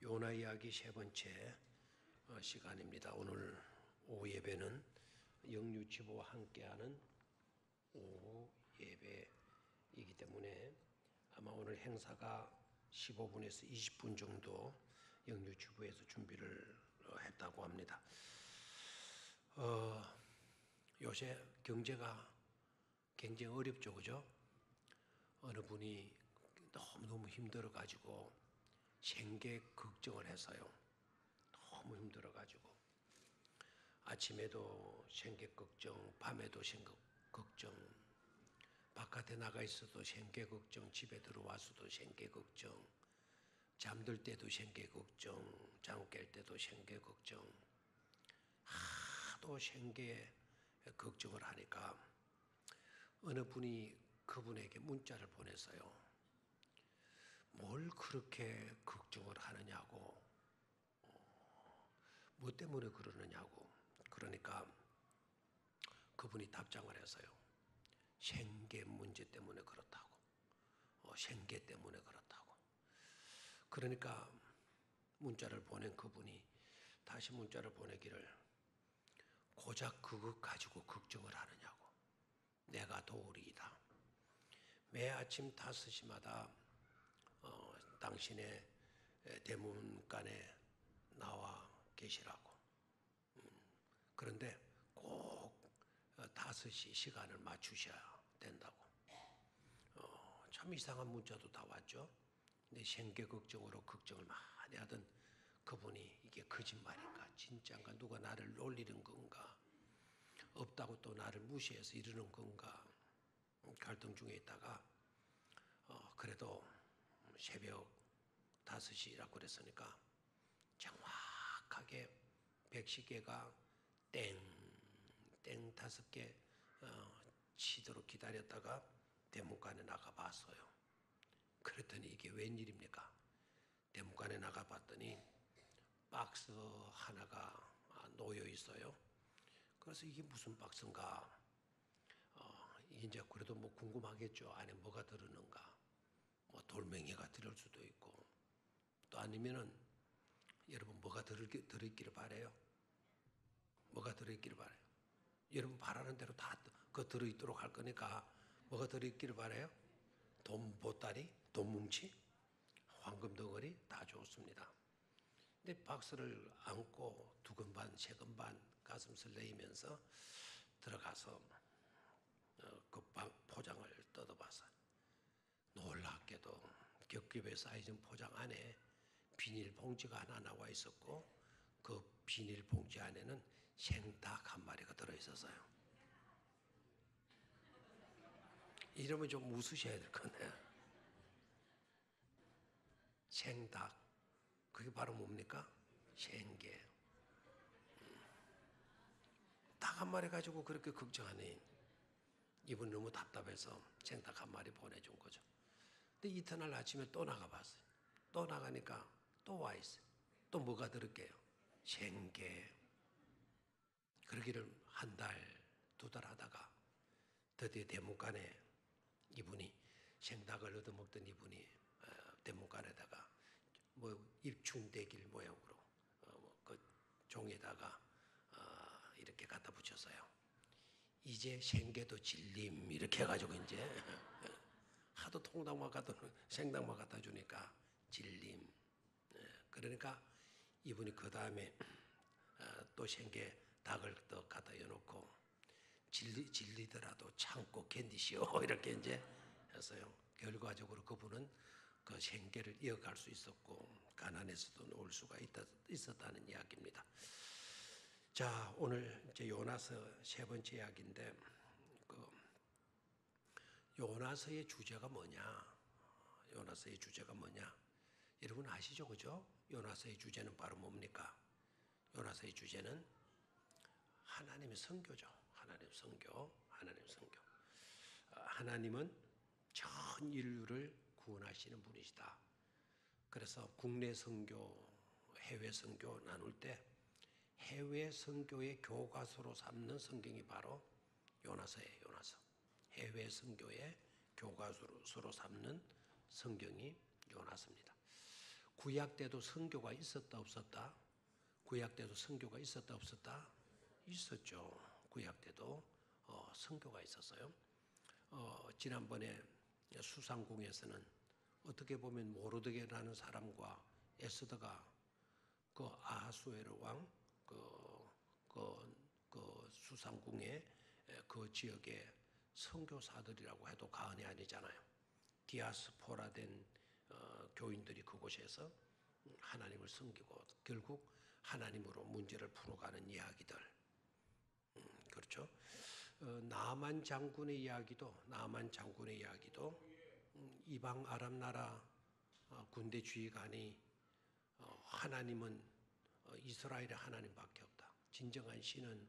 요나 이야기 세 번째 시간입니다. 오늘 오후 예배는 영유치부와 함께하는 오후 예배이기 때문에 아마 오늘 행사가 15분에서 20분 정도 영유치부에서 준비를 했다고 합니다. 요새 경제가 굉장히 어렵죠, 그죠? 어느 분이 너무 힘들어가지고 생계 걱정을 해서요. 너무 힘들어가지고 아침에도 생계 걱정, 밤에도 생계 걱정, 바깥에 나가 있어도 생계 걱정, 집에 들어와서도 생계 걱정, 잠들 때도 생계 걱정, 잠 깰 때도 생계 걱정, 하도 생계 걱정을 하니까 어느 분이 그분에게 문자를 보냈어요. 뭘 그렇게 걱정을 하느냐고, 뭐 때문에 그러느냐고. 그러니까 그분이 답장을 했어요. 생계 문제 때문에 그렇다고. 생계 때문에 그렇다고. 그러니까 문자를 보낸 그분이 다시 문자를 보내기를, 고작 그것 가지고 걱정을 하느냐고. 내가 도우리이다. 매 아침 5시마다 당신의 대문간에 나와 계시라고. 그런데 꼭 5시 시간을 맞추셔야 된다고. 참 이상한 문자도 다 왔죠. 근데 생계 걱정으로 걱정을 많이 하던 그분이 이게 거짓말인가 진짜인가, 누가 나를 놀리는 건가, 없다고 또 나를 무시해서 이러는 건가 갈등 중에 있다가 그래도 새벽 5시라고 그랬으니까 정확하게 100시계가 땡 5개 치도록 기다렸다가 대문간에 나가봤어요. 그랬더니 이게 웬일입니까? 대문간에 나가봤더니 박스 하나가 놓여 있어요. 그래서 이게 무슨 박스인가? 이제 그래도 뭐 궁금하겠죠. 안에 뭐가 들었는가? 뭐 돌멩이가 들을 수도 있고, 또 아니면은 여러분 뭐가 들어있기를 바래요? 뭐가 들어있기를 바래요? 여러분 바라는 대로 다 그 들어있도록 할 거니까 뭐가 들어있기를 바래요? 돈 보따리, 돈 뭉치, 황금 덩어리 다 좋습니다. 근데 박스를 안고 두근반 세근반 가슴을 내이면서 들어가서 그 포장을 뜯어봤어요. 놀랍게도 겹겹이 쌓여진 포장 안에 비닐봉지가 하나 나와 있었고, 그 비닐봉지 안에는 생닭 한 마리가 들어있었어요. 이러면 좀 웃으셔야 될 건데, 생닭, 그게 바로 뭡니까? 생게. 닭 한 마리 가지고 그렇게 걱정하니 이분 너무 답답해서 생닭 한 마리 보내준 거죠. 근데 이튿날 아침에 또 나가봤어요. 또 나가니까 또 와 있어요. 또 뭐가 들을게요? 생게. 그러기를 한 달, 2달 하다가 드디어 대문간에 이분이 생닭을 얻어먹던 이분이 대문간에다가 뭐 입춘대길 모양으로 그 종에다가 이렇게 갖다 붙였어요. 이제 생게도 질림 이렇게 해가지고 이제 하도 통닭만 갖다 생닭만 갖다 주니까 질림. 그러니까 이분이 그 다음에 또 생게 닭을 또 갖다 여놓고 질리더라도 참고 견디시오 이렇게 이제 했어요. 결과적으로 그분은 그 생계를 이어갈 수 있었고 가난에서도 놓을 수가 있었다는 이야기입니다. 자, 오늘 이제 요나서 세 번째 이야기인데, 그 요나서의 주제가 뭐냐? 요나서의 주제가 뭐냐? 여러분 아시죠, 그죠? 요나서의 주제는 바로 뭡니까? 요나서의 주제는 하나님의 선교죠. 하나님의 선교, 하나님의 선교. 하나님은 전 인류를 구원하시는 분이시다. 그래서 국내 선교, 해외 선교 나눌 때 해외 선교의 교과서로 삼는 성경이 바로 요나서예요. 요나서. 해외 선교의 교과서로 삼는 성경이 요나서입니다. 구약 때도 선교가 있었다 없었다? 구약 때도 선교가 있었다 없었다? 있었죠. 구약 때도 선교가 있었어요. 지난번에 수상궁에서는 어떻게 보면 모르드게라는 사람과 에스더가 그 아하수에로 왕 수상궁의 그 지역의 선교사들이라고 해도 과언이 아니잖아요. 디아스포라된 교인들이 그곳에서 하나님을 섬기고 결국 하나님으로 문제를 풀어가는 이야기들. 그렇죠. 나만 장군의 이야기도 이방 아랍 나라 군대 지휘관이 하나님은 이스라엘의 하나님밖에 없다. 진정한 신은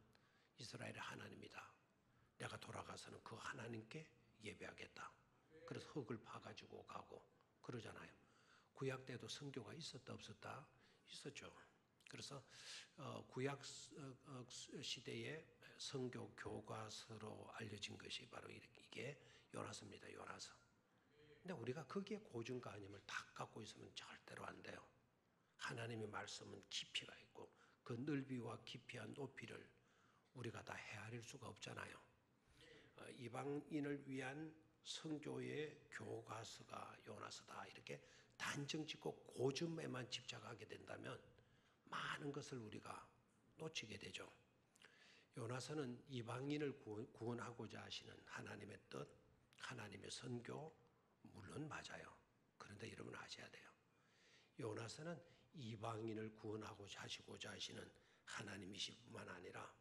이스라엘의 하나님이다. 내가 돌아가서는 그 하나님께 예배하겠다. 그래서 흙을 파가지고 가고 그러잖아요. 구약 때도 선교가 있었다 없었다? 있었죠. 그래서 구약 시대의 선교 교과서로 알려진 것이 바로 이게 요나서입니다. 요나서. 근데 우리가 거기에 고정관념을 다 갖고 있으면 절대로 안 돼요. 하나님의 말씀은 깊이가 있고 그 넓이와 깊이와 높이를 우리가 다 헤아릴 수가 없잖아요. 이방인을 위한 선교의 교과서가 요나서다 이렇게 단정 짓고 고점에만 집착하게 된다면 많은 것을 우리가 놓치게 되죠. 요나서는 이방인을 구원하고자 하시는 하나님의 뜻, 하나님의 선교 물론 맞아요. 그런데 여러분 아셔야 돼요. 요나서는 이방인을 구원하고자 하시는 하나님이실 뿐만 아니라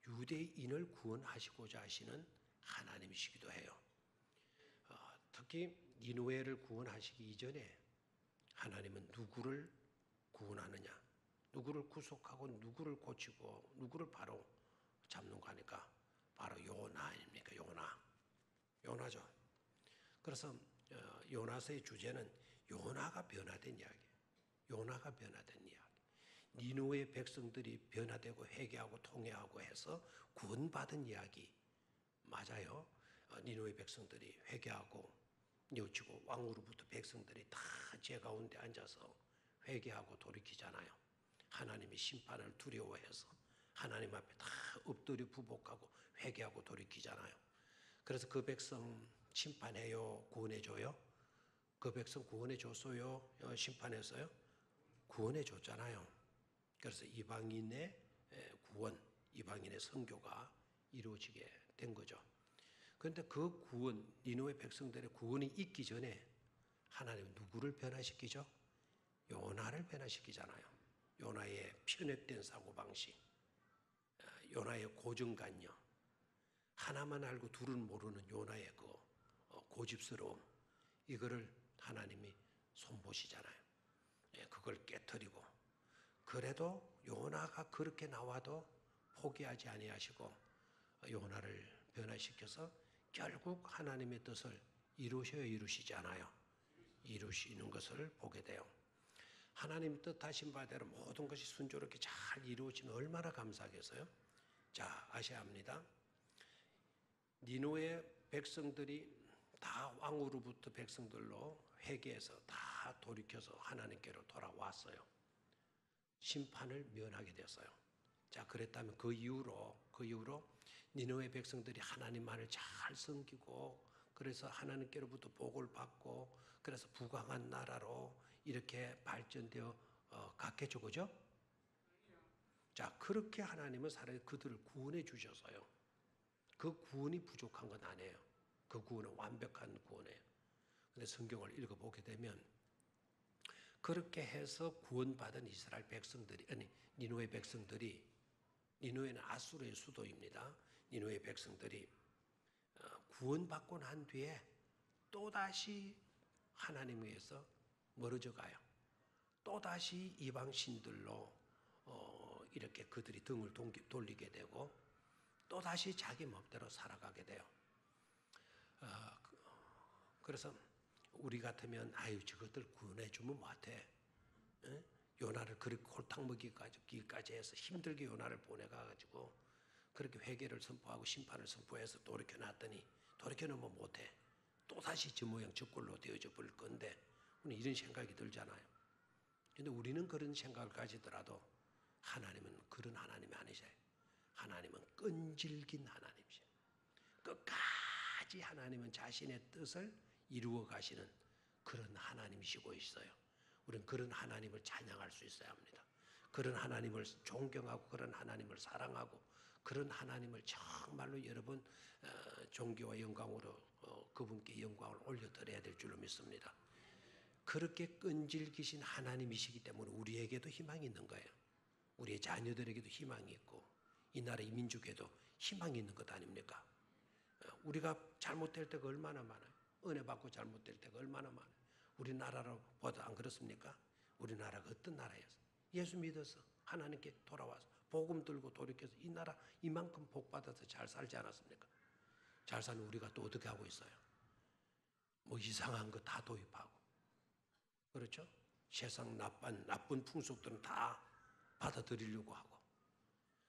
유대인을 구원하시고자 하시는 하나님이시기도 해요. 특히 니느웨를 구원하시기 이전에 하나님은 누구를 구원하느냐, 누구를 구속하고 누구를 고치고 누구를 바로 잡는 거 하니까 바로 요나 아닙니까? 요나죠. 그래서 요나서의 주제는 요나가 변화된 이야기예요. 요나가 변화된 이야기. 니느웨 백성들이 변화되고 회개하고 통회하고 해서 구원받은 이야기 맞아요. 니느웨 백성들이 회개하고 뉘우치고 왕으로부터 백성들이 다 제 가운데 앉아서 회개하고 돌이키잖아요. 하나님의 심판을 두려워해서 하나님 앞에 다 엎드려 부복하고 회개하고 돌이키잖아요. 그래서 그 백성 심판해요? 구원해줘요? 그 백성 구원해줬어요? 심판했어요? 구원해줬잖아요. 그래서 이방인의 구원, 이방인의 선교가 이루어지게 된 거죠. 그런데 그 구원, 니느웨 백성들의 구원이 있기 전에 하나님은 누구를 변화시키죠? 요나를 변화시키잖아요. 요나의 편협된 사고방식, 요나의 고정관념, 하나만 알고 둘은 모르는 요나의 그 고집스러움, 이거를 하나님이 손보시잖아요. 그걸 깨트리고, 그래도 요나가 그렇게 나와도 포기하지 아니하시고 요나를 변화시켜서 결국 하나님의 뜻을 이루셔야 이루시지 않아요. 이루시는 것을 보게 돼요. 하나님 뜻하신 바대로 모든 것이 순조롭게 잘 이루어지면 얼마나 감사하겠어요? 자, 아셔야 합니다. 니느웨 백성들이 다 왕으로부터 백성들로 회개해서 다 돌이켜서 하나님께로 돌아왔어요. 심판을 면하게 됐어요. 자, 그랬다면 그 이후로 니느웨 백성들이 하나님만을 잘 섬기고 그래서 하나님께로부터 복을 받고 그래서 부강한 나라로 이렇게 발전되어 갔겠죠, 그죠? 자, 그렇게 하나님은 사람이 그들을 구원해 주셔서요. 그 구원이 부족한 건 아니에요. 그 구원은 완벽한 구원이에요. 근데 성경을 읽어보게 되면 그렇게 해서 구원받은 이스라엘 백성들이, 아니 니느웨 백성들이, 니느웨는 아수르의 수도입니다. 니느웨 백성들이 구원받고 난 뒤에 또다시 하나님 위해서 멀어져 가요. 또다시 이방 신들로 이렇게 그들이 등을 돌리게 되고 또다시 자기 멋대로 살아가게 돼요. 그래서 우리 같으면 아유 저것들 구원해주면 뭐하대? 요나를 그렇게 홀딱 먹이기까지 해서 힘들게 요나를 보내가지고 그렇게 회개를 선포하고 심판을 선포해서 돌이켜놨더니 돌이켜놓으면 못해. 또다시 저 모양 저 꼴로 되어져 버릴 건데 이런 생각이 들잖아요. 근데 우리는 그런 생각을 가지더라도 하나님은 그런 하나님이 아니세요. 하나님은 끈질긴 하나님이세요. 끝까지 하나님은 자신의 뜻을 이루어 가시는 그런 하나님이시고 있어요. 우리는 그런 하나님을 찬양할 수 있어야 합니다. 그런 하나님을 존경하고 그런 하나님을 사랑하고 그런 하나님을 정말로 여러분 존귀와 영광으로 그분께 영광을 올려드려야 될 줄로 믿습니다. 그렇게 끈질기신 하나님이시기 때문에 우리에게도 희망이 있는 거예요. 우리의 자녀들에게도 희망이 있고 이 나라 이 민족에도 희망이 있는 것 아닙니까? 우리가 잘못될 때가 얼마나 많아요. 은혜 받고 잘못될 때가 얼마나 많아요. 우리나라보다 안 그렇습니까? 우리나라가 어떤 나라였어요? 예수 믿어서 하나님께 돌아와서 복음 들고 돌이켜서 이 나라 이만큼 복 받아서 잘 살지 않았습니까? 잘 사는 우리가 또 어떻게 하고 있어요? 뭐 이상한 거 다 도입하고, 그렇죠? 세상 나쁜 풍속들은 다 받아들이려고 하고,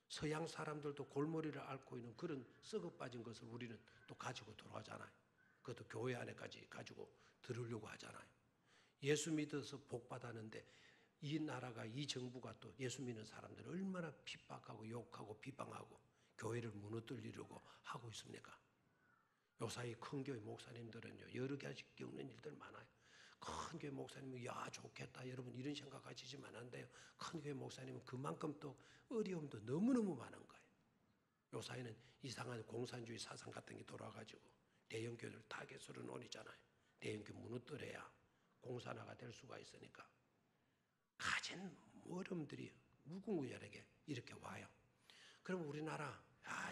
서양 사람들도 골머리를 앓고 있는 그런 썩어 빠진 것을 우리는 또 가지고 돌아가잖아요. 그것도 교회 안에까지 가지고 들으려고 하잖아요. 예수 믿어서 복 받았는데 이 나라가 이 정부가 또 예수 믿는 사람들을 얼마나 핍박하고 욕하고 비방하고 교회를 무너뜨리려고 하고 있습니까? 요사이 큰 교회 목사님들은요 여러 가지 겪는 일들 많아요. 큰 교회 목사님은 야 좋겠다 여러분 이런 생각 가지시면 안 돼요. 큰 교회 목사님은 그만큼 또 어려움도 너무너무 많은 거예요. 요사이는 이상한 공산주의 사상 같은 게 돌아가지고 대형 교회를 타겟으로 노리잖아요. 대형 교회 무너뜨려야 공산화가 될 수가 있으니까 가진 어려움들이 무궁무진하게 이렇게 와요. 그럼 우리나라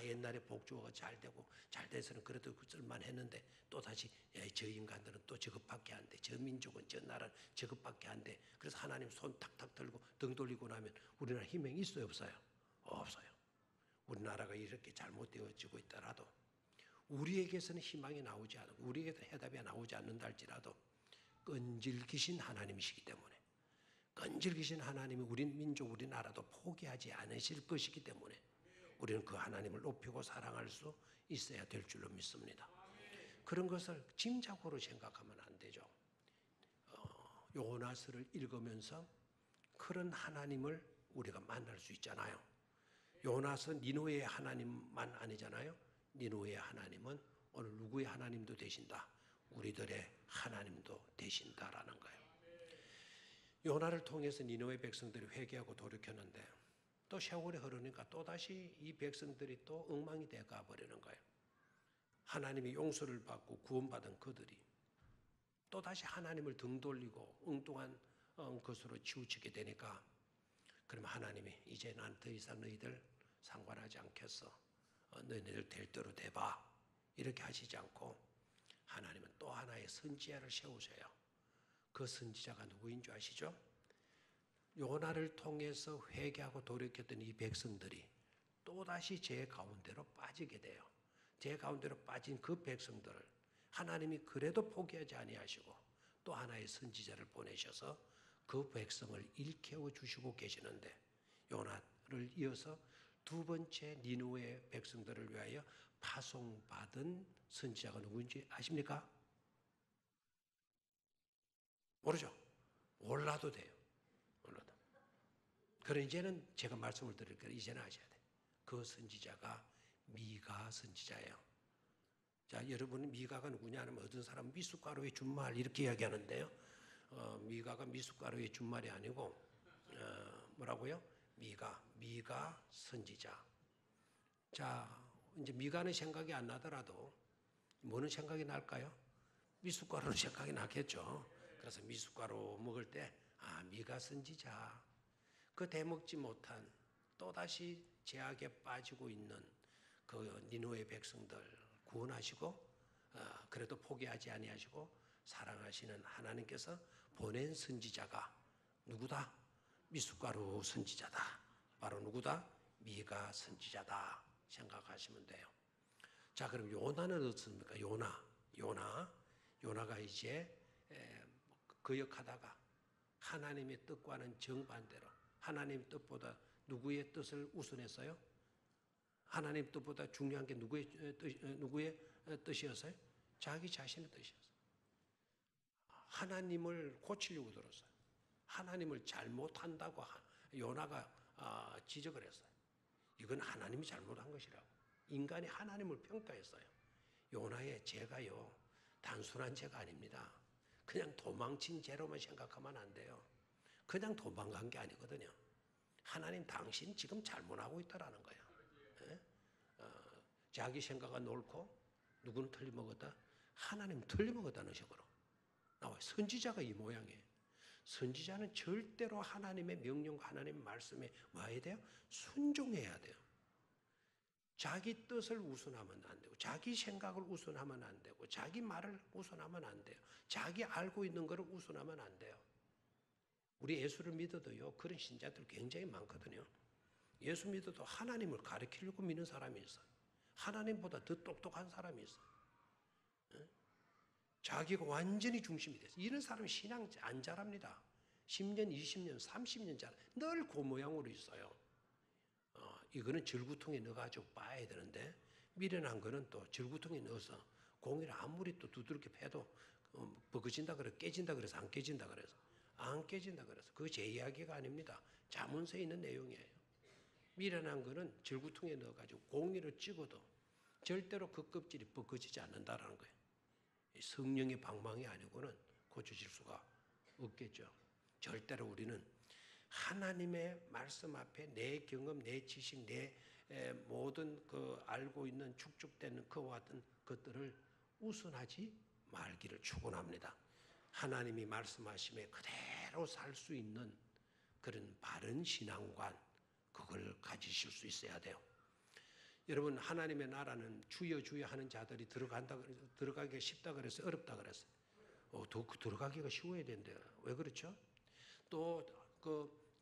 옛날에 복주어가 잘 되고 잘 돼서는 그래도 쓸만 했는데 또다시 저 인간들은 또 저것밖에 안 돼. 저 민족은 저 나라는 저것밖에 안 돼. 그래서 하나님 손 탁탁 들고 등 돌리고 나면 우리나라 희망이 있어요 없어요? 없어요. 우리나라가 이렇게 잘못되어지고 있더라도 우리에게서는 희망이 나오지 않고 우리에게도 해답이 나오지 않는다 할지라도 끈질기신 하나님이시기 때문에 끈질기신 하나님이 우리 민족 우리나라도 포기하지 않으실 것이기 때문에 우리는 그 하나님을 높이고 사랑할 수 있어야 될 줄로 믿습니다. 그런 것을 짐작으로 생각하면 안 되죠. 요나서를 읽으면서 그런 하나님을 우리가 만날 수 있잖아요. 요나서 니느웨의 하나님만 아니잖아요. 니느웨의 하나님은 오늘 누구의 하나님도 되신다. 우리들의 하나님도 되신다라는 거예요. 요나를 통해서 니느웨 백성들이 회개하고 돌이켰는데 또 세월이 흐르니까 또다시 이 백성들이 또 엉망이 돼가 버리는 거예요. 하나님이 용서를 받고 구원받은 그들이 또다시 하나님을 등 돌리고 엉뚱한 것으로 치우치게 되니까 그러면 하나님이 이제 난 더 이상 너희들 상관하지 않겠어. 너희들 될 대로 돼봐. 이렇게 하시지 않고 하나님은 또 하나의 선지자를 세우세요. 그 선지자가 누구인 줄 아시죠? 요나를 통해서 회개하고 돌이켰던 이 백성들이 또다시 제 가운데로 빠지게 돼요. 제 가운데로 빠진 그 백성들을 하나님이 그래도 포기하지 아니하시고 또 하나의 선지자를 보내셔서 그 백성을 일깨워 주시고 계시는데 요나를 이어서 두 번째 니느웨 백성들을 위하여 파송받은 선지자가 누구인지 아십니까? 모르죠? 몰라도 돼요. 몰라도. 그럼 이제는 제가 말씀을 드릴 거예요. 이제는 아셔야 돼요. 그 선지자가 미가 선지자예요. 자, 여러분은 미가가 누구냐 하면 어떤 사람은 미숫가루의 준말 이렇게 이야기하는데요. 미가가 미숫가루의 준말이 아니고 뭐라고요? 미가 선지자. 자, 이제 미가는 생각이 안 나더라도 뭐는 생각이 날까요? 미숫가루는 생각이 나겠죠. 그래서 미숫가루 먹을 때 미가 선지자. 그 대먹지 못한 또다시 죄악에 빠지고 있는 그 니느웨 백성들 구원하시고 그래도 포기하지 아니하시고 사랑하시는 하나님께서 보낸 선지자가 누구다? 미숫가루 선지자다. 바로 누구다? 미가 선지자다 생각하시면 돼요. 자, 그럼 요나는 어떻습니까? 요나가 이제 거역하다가 하나님의 뜻과는 정반대로 하나님 뜻보다 누구의 뜻을 우선했어요? 하나님 뜻보다 중요한 게 누구의 뜻이었어요? 자기 자신의 뜻이었어요. 하나님을 고치려고 들었어요. 하나님을 잘못한다고 요나가 지적을 했어요. 이건 하나님이 잘못한 것이라고. 인간이 하나님을 평가했어요. 요나의 죄가요, 단순한 죄가 아닙니다. 그냥 도망친 죄로만 생각하면 안 돼요. 그냥 도망간 게 아니거든요. 하나님, 당신 지금 잘못하고 있다라는 거예요. 예? 자기 생각은 옳고 누구는 틀림먹었다? 하나님 틀림먹었다는 식으로 나와요. 선지자가 이 모양이에요. 선지자는 절대로 하나님의 명령과 하나님의 말씀에 와야 돼요? 순종해야 돼요. 자기 뜻을 우선하면 안 되고, 자기 생각을 우선하면 안 되고, 자기 말을 우선하면 안 돼요. 자기 알고 있는 것을 우선하면 안 돼요. 우리 예수를 믿어도요, 그런 신자들 굉장히 많거든요. 예수 믿어도 하나님을 가르치려고 믿는 사람이 있어요. 하나님보다 더 똑똑한 사람이 있어요. 자기가 완전히 중심이 돼서 이런 사람은 신앙 안 자랍니다. 10년, 20년, 30년 잘 늘 그 모양으로 있어요. 이거는 절구통에 넣어가지고 빠야 되는데, 미련한 거는 또 절구통에 넣어서 공이를 아무리 또 두들겨 패도 벗겨진다 그래, 깨진다 그래서 안 깨진다 그래서 안 깨진다 그래서 그거 제 이야기가 아닙니다. 자문서에 있는 내용이에요. 미련한 거는 절구통에 넣어가지고 공이를 찍어도 절대로 그 껍질이 벗겨지지 않는다라는 거예요. 성령의 방망이 아니고는 고쳐질 수가 없겠죠. 절대로 우리는 하나님의 말씀 앞에 내 경험, 내 지식, 내 모든 그 알고 있는 축적되는 그와 같은 것들을 우선하지 말기를 축원합니다. 하나님이 말씀하심에 그대로 살 수 있는 그런 바른 신앙관, 그걸 가지실 수 있어야 돼요. 여러분, 하나님의 나라는 주여 주여 하는 자들이 들어가기가 쉽다 그래서 어렵다 그랬어요. 들어가기가 쉬워야 된대요. 왜 그렇죠? 또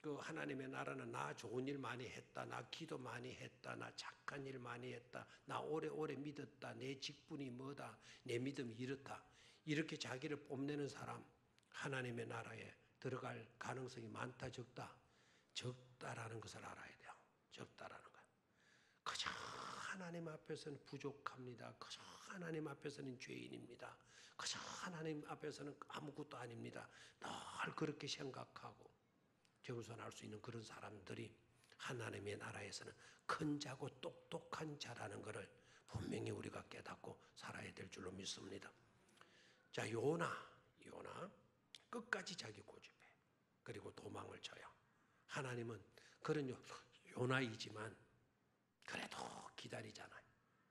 그 하나님의 나라는 나 좋은 일 많이 했다, 나 기도 많이 했다, 나 착한 일 많이 했다, 나 오래오래 믿었다, 내 직분이 뭐다, 내 믿음이 이렇다, 이렇게 자기를 뽐내는 사람, 하나님의 나라에 들어갈 가능성이 많다, 적다? 적다라는 것을 알아야 돼요. 적다라는 거예요. 그저 하나님 앞에서는 부족합니다. 그저 하나님 앞에서는 죄인입니다. 그저 하나님 앞에서는 아무것도 아닙니다. 늘 그렇게 생각하고 겸손할 수 있는 그런 사람들이 하나님의 나라에서는 큰 자고 똑똑한 자라는 것을 분명히 우리가 깨닫고 살아야 될 줄로 믿습니다. 자, 요나 끝까지 자기 고집해. 그리고 도망을 쳐요. 하나님은 그런 요나이지만 그래도 기다리잖아요.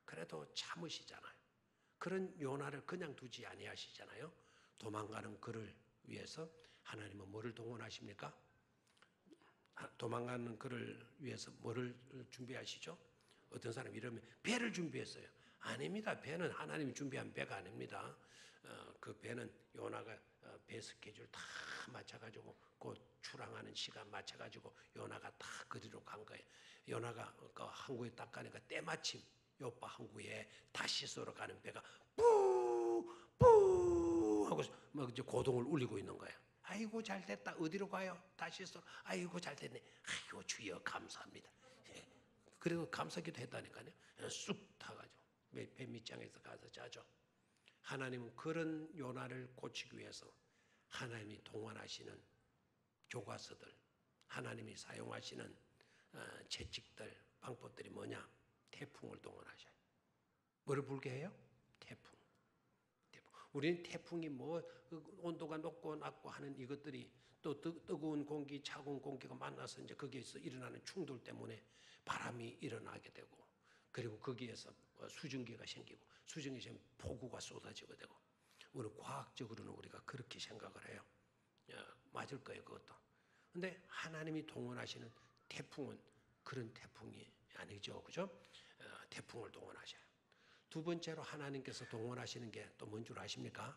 그래도 참으시잖아요. 그런 요나를 그냥 두지 아니하시잖아요. 도망가는 그를 위해서 하나님은 뭐를 동원하십니까? 도망가는 그를 위해서 뭐를 준비하시죠? 어떤 사람이 이러면 배를 준비했어요. 아닙니다. 배는 하나님이 준비한 배가 아닙니다. 그 배는 요나가 배 스케줄 다 맞춰가지고 곧 출항하는 시간 맞춰가지고 요나가 다 그리로 간 거예요. 요나가 그 항구에 딱 가니까 때마침 요파 항구에 다시스로 가는 배가 뿌뿌 하고 막 이제 고동을 울리고 있는 거예요. 아이고 잘 됐다. 어디로 가요? 다시스. 아이고 잘 됐네. 아이고 주여 감사합니다. 예. 그래도 감사기도 했다니까요. 쑥 타가지고 배 밑장에서 가서 자죠. 하나님은 그런 요나를 고치기 위해서 하나님이 동원하시는 교과서들, 하나님이 사용하시는 채찍들, 방법들이 뭐냐? 태풍을 동원하셔요. 뭐를 불게 해요? 태풍. 우리는 태풍이 뭐 온도가 높고 낮고 하는 이것들이 또 뜨거운 공기, 차가운 공기가 만나서 이제 거기에서 일어나는 충돌 때문에 바람이 일어나게 되고, 그리고 거기에서 수증기가 생기고, 수증기 생기면 폭우가 쏟아지게 되고, 우리 과학적으로는 우리가 그렇게 생각을 해요. 맞을 거예요, 그것도. 근데 하나님이 동원하시는 태풍은 그런 태풍이 아니죠, 그죠? 태풍을 동원하셔요. 두 번째로 하나님께서 동원하시는 게 또 뭔 줄 아십니까?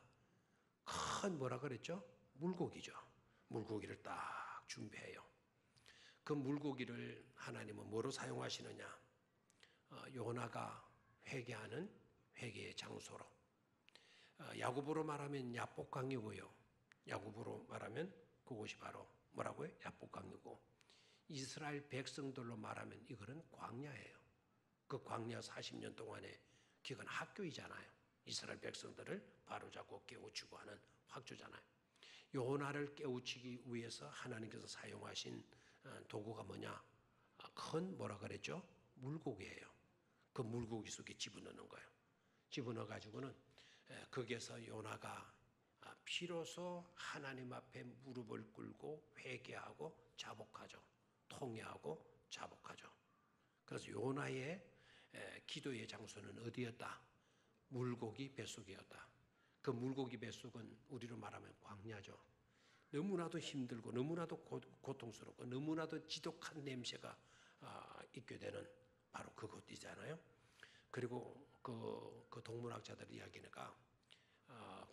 큰 뭐라 그랬죠? 물고기죠. 물고기를 딱 준비해요. 그 물고기를 하나님은 뭐로 사용하시느냐? 요나가 회개하는 회개의 장소로. 야고보로 말하면 야복강이고요. 야고보로 말하면 그곳이 바로 뭐라고요? 야복강이고, 이스라엘 백성들로 말하면 이거는 광야예요. 그 광야 40년 동안에 기간 학교이잖아요. 이스라엘 백성들을 바로잡고 깨우치고 하는 학교잖아요. 요나를 깨우치기 위해서 하나님께서 사용하신 도구가 뭐냐? 큰 뭐라 그랬죠? 물고기예요. 그 물고기 속에 집어넣는 거예요. 집어넣어 가지고는 거기에서 요나가 비로소 하나님 앞에 무릎을 꿇고 회개하고 자복하죠. 통회하고 자복하죠. 그래서 요나의 기도의 장소는 어디였다? 물고기 뱃속이었다. 그 물고기 뱃속은 우리로 말하면 광야죠. 너무나도 힘들고 너무나도 고통스럽고 너무나도 지독한 냄새가 있게 되는 바로 그곳이잖아요. 그리고 그 동물학자들 이야기니까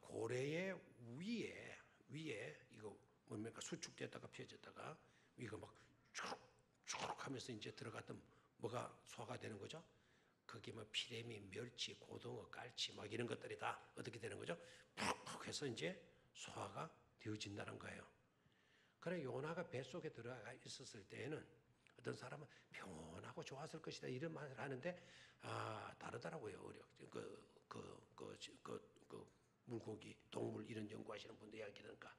고래의 위에 이거 뭡니까 수축됐다가 펴졌다가 이거 막 쭉 하면서 이제 들어갔던 뭐가 소화가 되는 거죠? 거기 뭐 피레미, 멸치, 고등어, 깔치 막 이런 것들이 다 어떻게 되는 거죠? 푹 해서 이제 소화가 되어진다는 거예요. 그래 요나가 뱃속에 들어가 있었을 때에는 어떤 사람은 평온하고 좋았을 것이다 이런 말을 하는데 다르더라고요. 그 물고기, 동물 이런 연구하시는 분들 이야기 들으니까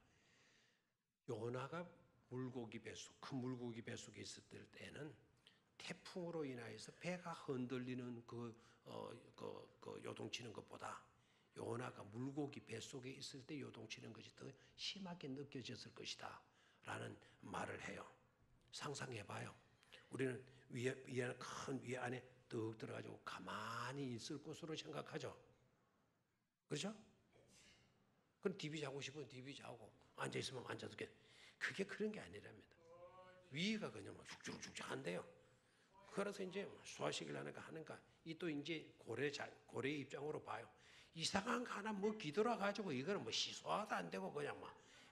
요나가 물고기 뱃속, 큰 물고기 뱃속에 있었을 때는 태풍으로 인하여서 배가 흔들리는 그 요동치는 것보다 요나가 물고기 뱃속에 있을 때 요동치는 것이 더 심하게 느껴졌을 것이다 라는 말을 해요. 상상해봐요. 우리는 큰 위 안에 떡 들어가지고 가만히 있을 곳으로 생각하죠. 그렇죠? 그럼 TV 자고 싶으면 TV 자고 앉아있으면 앉아도 그게 그런 게 아니랍니다. 위가 그냥 막 죽죽죽죽한데요. 그래서 이제 소화시키려 하니까 이 또 이제 고래의 입장으로 봐요. 이상한 거 하나 뭐 기들어 가지고 이거는 뭐 시소화도 안 되고 그냥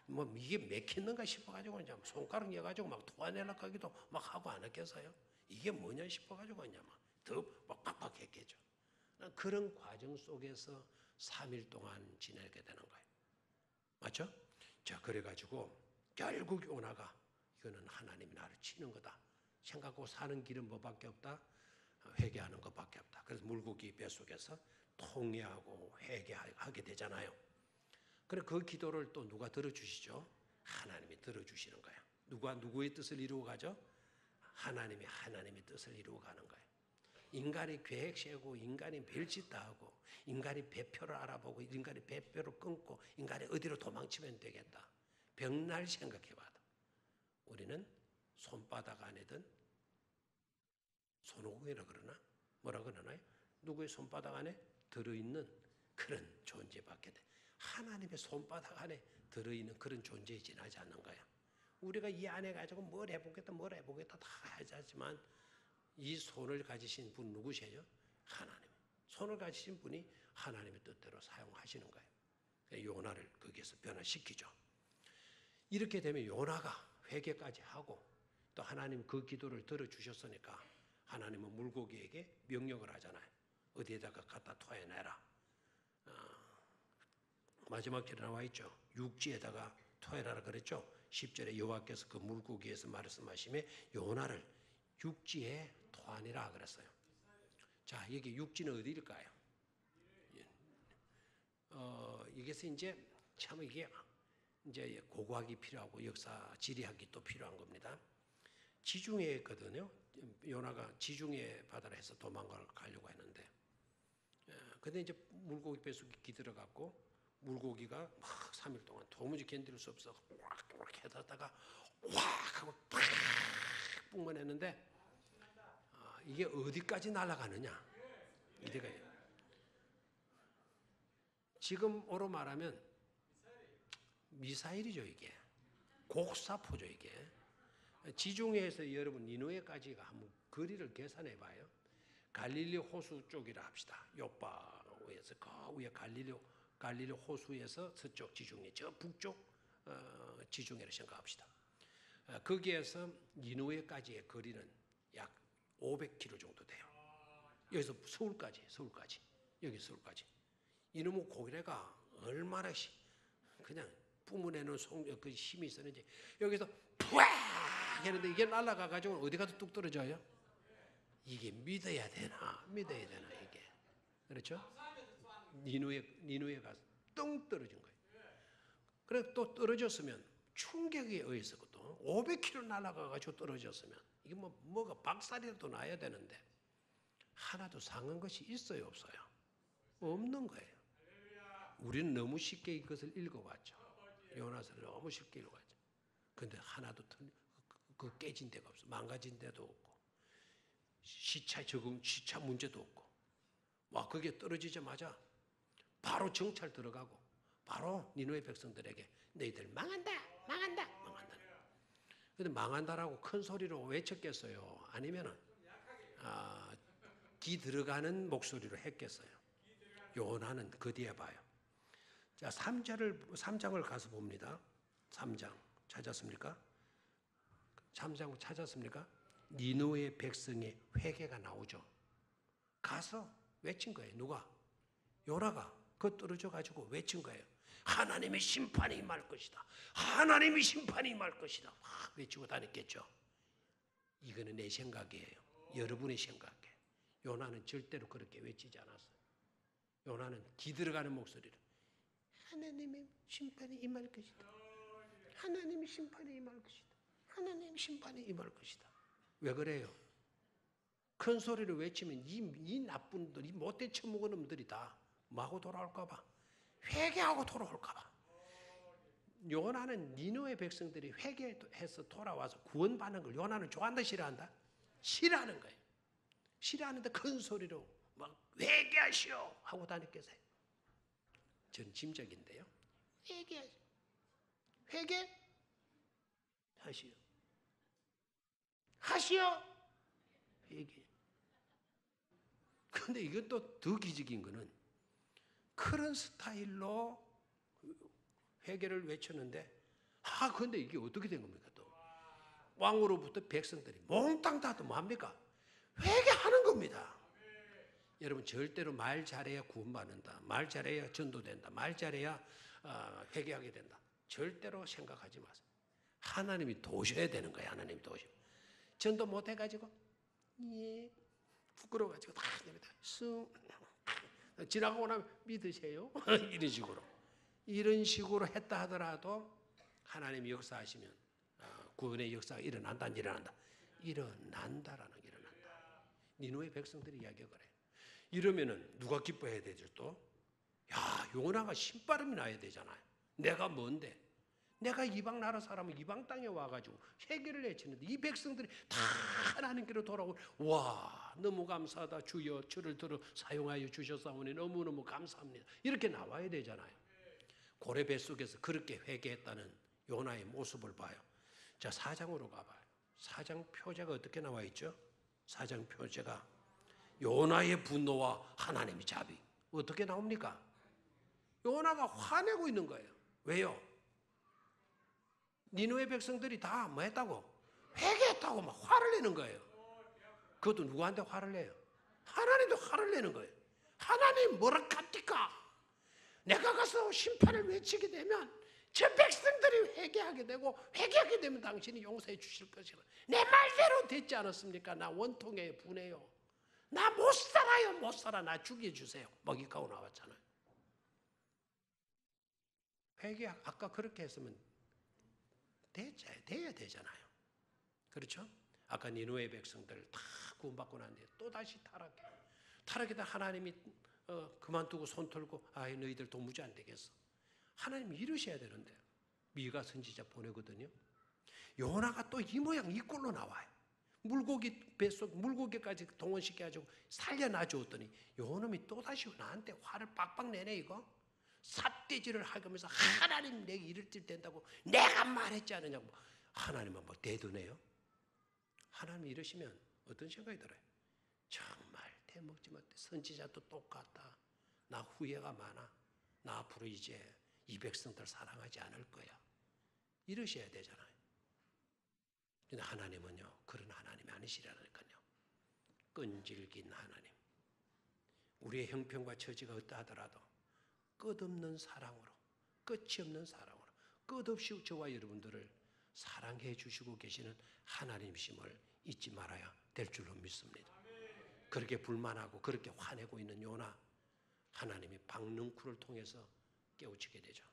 뭐 이게 맥혔는가 싶어 가지고 그냥 손가락 여 가지고 막 토해내려고 하기도 막 하고 안 했겠어요. 이게 뭐냐 싶어 가지고 그냥 더 막 빡빡했겠죠. 그런 과정 속에서 3일 동안 지내게 되는 거예요. 맞죠? 자, 그래가지고 결국 요나가 이거는 하나님이 나를 치는 거다 생각하고 사는 길은 뭐밖에 없다? 회개하는 것밖에 없다. 그래서 물고기 뱃속에서 통회하고 회개하게 되잖아요. 그래 그 기도를 또 누가 들어주시죠? 하나님이 들어주시는 거예요. 누가 누구의 뜻을 이루어 가죠? 하나님의 뜻을 이루어 가는 거예요. 인간이 계획 세우고 인간이 별짓 다 하고 인간이 배표를 알아보고 인간이 배표를 끊고 인간이 어디로 도망치면 되겠다. 벽날 생각해봐도 우리는 손바닥 안에든 손오공이라 그러나 뭐라 그러나요? 누구의 손바닥 안에 들어있는 그런 존재밖에 돼. 하나님의 손바닥 안에 들어있는 그런 존재에 지나지 않는 거야. 우리가 이 안에 가지고 뭘 해보겠다 다 하지만 이 손을 가지신 분 누구세요? 하나님. 손을 가지신 분이 하나님의 뜻대로 사용하시는 거예요. 요나를 거기에서 변화시키죠. 이렇게 되면 요나가 회개까지 하고 또 하나님 그 기도를 들어주셨으니까 하나님은 물고기에게 명령을 하잖아요. 어디에다가 갖다 토해내라. 마지막 절에 나와 있죠. 육지에다가 토해라라 그랬죠. 10절에 여호와께서 그 물고기에서 말씀하시며 요나를 육지에 토하니라 그랬어요. 자, 여기 육지는 어디일까요? 이게서 이제 참 이게 이제 고고학이 필요하고 역사 지리학이 또 필요한 겁니다. 지중해에 있거든요. 요나가 지중해 바다로 해서 도망가려고 했는데, 근데 이제 물고기 뱃속에 기들어갔고 물고기가 막 3일 동안 도무지 견딜 수 없어 꽉 해다가 확 하고 팍 뿜어냈는데 이게 어디까지 날아가느냐? 이래가 지금으로 말하면 미사일이죠 이게. 곡사포죠 이게. 지중해에서 여러분 니누에까지가 한번 거리를 계산해 봐요. 갈릴리 호수 쪽이라 합시다. 요바에서 그 위에 갈릴리 호수에서 서쪽 지중해, 저 북쪽 지중해를 생각합시다. 거기에서 니누에까지의 거리는 약 500km 정도 돼요. 여기서 서울까지 여기 서울까지. 이놈의 고래가 얼마나 그냥 뿜어내는 그 힘이 있었는지 여기서 푸악 했는데 이게 날아가 가지고 어디 가도 뚝 떨어져요. 이게 믿어야 되나 이게. 그렇죠? 니누에 가서 똥 떨어진 거예요. 그래 또 떨어졌으면 충격에 의해서 또 500km 날아가가지고 떨어졌으면 이게 뭐가 박살이라도 나야 되는데 하나도 상한 것이 있어요, 없어요? 없는 거예요. 우리는 너무 쉽게 이것을 읽어왔죠. 요나서를 너무 쉽게 읽어왔죠. 근데 하나도 깨진 데가 없어. 망가진 데도 없고 시차 문제도 없고 와 그게 떨어지자마자 바로 정찰 들어가고 바로 니느웨 백성들에게 너희들 망한다. 근데 망한다라고 큰 소리로 외쳤겠어요? 아니면은 기 들어가는 목소리로 했겠어요? 요나는 그 뒤에 봐요. 자, 3장을 가서 봅니다. 3장 찾았습니까? 3장 찾았습니까? 니느웨 백성의 회개가 나오죠. 가서 외친 거예요. 누가? 요나가 그 떨어져 가지고 외친 거예요. 하나님의 심판이 임할 것이다. 하나님의 심판이 임할 것이다. 외치고 다녔겠죠. 이거는 내 생각이에요. 여러분의 생각이에요. 요나는 절대로 그렇게 외치지 않았어요. 요나는 기들어가는 목소리로 하나님의 심판이 임할 것이다. 하나님의 심판이 임할 것이다. 하나님의 심판이 임할 것이다. 왜 그래요? 큰 소리로 외치면 이 나쁜 놈들, 이 못된 처먹은 놈들이 다 뭐하고 돌아올까 봐. 회개하고 돌아올까 봐. 요나는 니느웨 백성들이 회개해서 돌아와서 구원받는 걸 요나는 좋아한다 싫어한다? 싫어하는 거예요. 싫어하는데 큰 소리로 막 회개하시오 하고 다녔겠어요. 전 짐작인데요. 하시오. 회개. 근데 이건 또 더 기적인 거는 그런 스타일로 회개를 외쳤는데 근데 이게 어떻게 된 겁니까 또? 왕으로부터 백성들이 몽땅 다도 뭐합니까? 회개하는 겁니다. 여러분 절대로 말 잘해야 구원받는다. 말 잘해야 전도된다. 말 잘해야 회개하게 된다. 절대로 생각하지 마세요. 하나님이 도셔야 되는 거예요. 하나님이 도셔. 전도 못 해가지고 부끄러워가지고 다 지나가고 나면 믿으세요? 이런 식으로 했다 하더라도 하나님이 역사하시면 구원의 역사가 일어난다라는 일어난다. 니느웨 백성들이 이야기가 그래요. 이러면은 누가 기뻐해야 되죠 또? 요나가 신바람이 나야 되잖아요. 내가 뭔데? 내가 이방 나라 사람은 이방 땅에 와가지고 회개를 외치는데 이 백성들이 다 하나님께로 돌아오고 와 너무 감사하다 주여 저를 들어 사용하여 주셨사오니 너무너무 감사합니다. 이렇게 나와야 되잖아요. 고래 뱃속에서 그렇게 회개했다는 요나의 모습을 봐요. 자 4장으로 가봐요. 4장 표제가 어떻게 나와 있죠? 4장 표제가 요나의 분노와 하나님의 자비 어떻게 나옵니까? 요나가 화내고 있는 거예요. 왜요? 니느웨 백성들이 다 뭐 했다고? 회개했다고 막 화를 내는 거예요. 그것도 누구한테 화를 내요? 하나님도 화를 내는 거예요. 하나님 뭐라 갑니까? 내가 가서 심판을 외치게 되면 저 백성들이 회개하게 되고 회개하게 되면 당신이 용서해 주실 것이라. 내 말대로 됐지 않았습니까? 나 원통에 분해요. 나 못 살아요. 못 살아. 나 죽여주세요. 먹이가고 나왔잖아요. 회개 아까 그렇게 했으면 돼야 되잖아요. 그렇죠? 아까 니느웨 백성들 다 구원받고 난 뒤에 또다시 타락해다 하나님이 그만두고 손 털고 너희들 도무지 안 되겠어. 하나님이 이러셔야 되는데 미가 선지자 보내거든요. 요나가 또 이 모양 이 꼴로 나와요. 물고기까지 동원시켜가지고 살려놔 줬더니 요놈이 또다시 나한테 화를 빡빡 내네 이거. 삿대질을 하면서 하나님 내게 이럴 때 된다고 내가 말했지 않느냐고. 하나님은 뭐 대두네요. 하나님이 이러시면 어떤 생각이 들어요? 정말 대먹지 못해. 선지자도 똑같다. 나 후회가 많아. 나 앞으로 이제 이 백성들 사랑하지 않을 거야. 이러셔야 되잖아요. 근데 하나님은요 그런 하나님이 아니시라니까요. 끈질긴 하나님. 우리의 형편과 처지가 어떠하더라도 끝없는 사랑으로, 끝이 없는 사랑으로, 끝없이 저와 여러분들을 사랑해 주시고 계시는 하나님이심을 잊지 말아야 될 줄로 믿습니다. 그렇게 불만하고 그렇게 화내고 있는 요나, 하나님이 박능쿨을 통해서 깨우치게 되죠.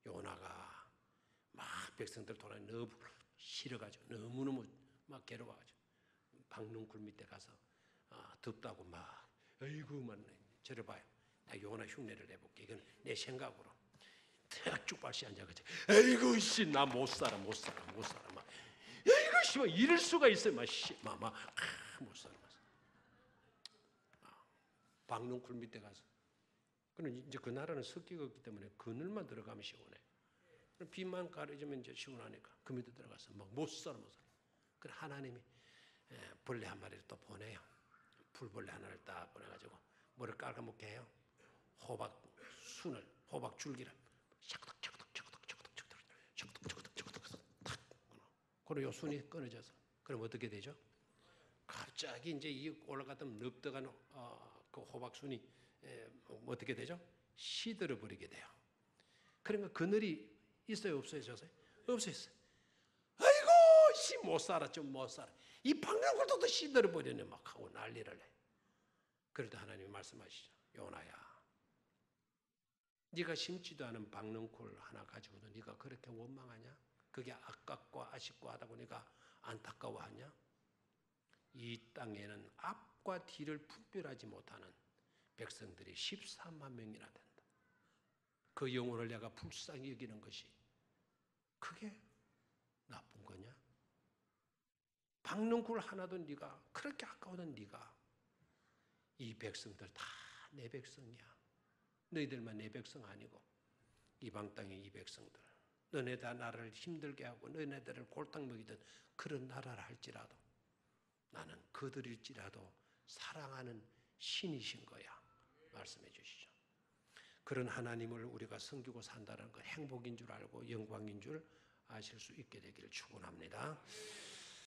요나가 막 백성들 돌아 너무 싫어가지고 너무너무 막 괴로워가지고 박능굴 밑에 가서 덥다고 막 아이고 만 저를 봐요. 나 요나 흉내를 내볼게. 이건 내 생각으로 탁 쭉발시 앉아가지고 아이고 씨 나 못 살아 막 아이고 씨 막 이럴 수가 있어요. 못 살아. 박능굴 밑에 가서 그는 이제 그 나라는 습기가 없기 때문에 그늘만 들어가면 시원해. 비만 가려지면 이제 시원하니까 그 밑에 들어가서 막 못 살아. 그래 하나님이 벌레 한 마리를 또 보내요. 풀벌레 하나를 딱 보내가지고 뭐를 깔아먹게 해요. 호박 줄기를 탁 그리고 요 순이 끊어져서 그럼 어떻게 되죠? 갑자기 이제 이 올라갔던 넙득한 그 호박순이 어떻게 되죠? 시들어 버리게 돼요. 그러니까 그늘이 있어요, 없어요, 저서요? 없어요. 아이고, 씨 못 살아, 좀 못 살아. 이 박능굴도 시들어 버리네 막 하고 난리를 내. 그럴 때 하나님이 말씀하시죠. 요나야, 네가 심지도 않은 박능굴 하나 가지고도 네가 그렇게 원망하냐? 그게 아깝고 아쉽고 하다고 네가 안타까워하냐? 이 땅에는 앞과 뒤를 분별하지 못하는 백성들이 14만 명이나 된다. 그 영혼을 내가 불쌍히 여기는 것이 그게 나쁜 거냐? 박능굴 하나도 네가 그렇게 아까우던 네가 이 백성들 다 내 백성이야. 너희들만 내 백성 아니고 이방 땅의 이 백성들 너네 다 나라를 힘들게 하고 너네들을 골탕 먹이던 그런 나라를 할지라도 나는 그들일지라도 사랑하는 신이신 거야. 말씀해 주시죠. 그런 하나님을 우리가 섬기고 산다는 건 행복인 줄 알고 영광인 줄 아실 수 있게 되기를 축원합니다.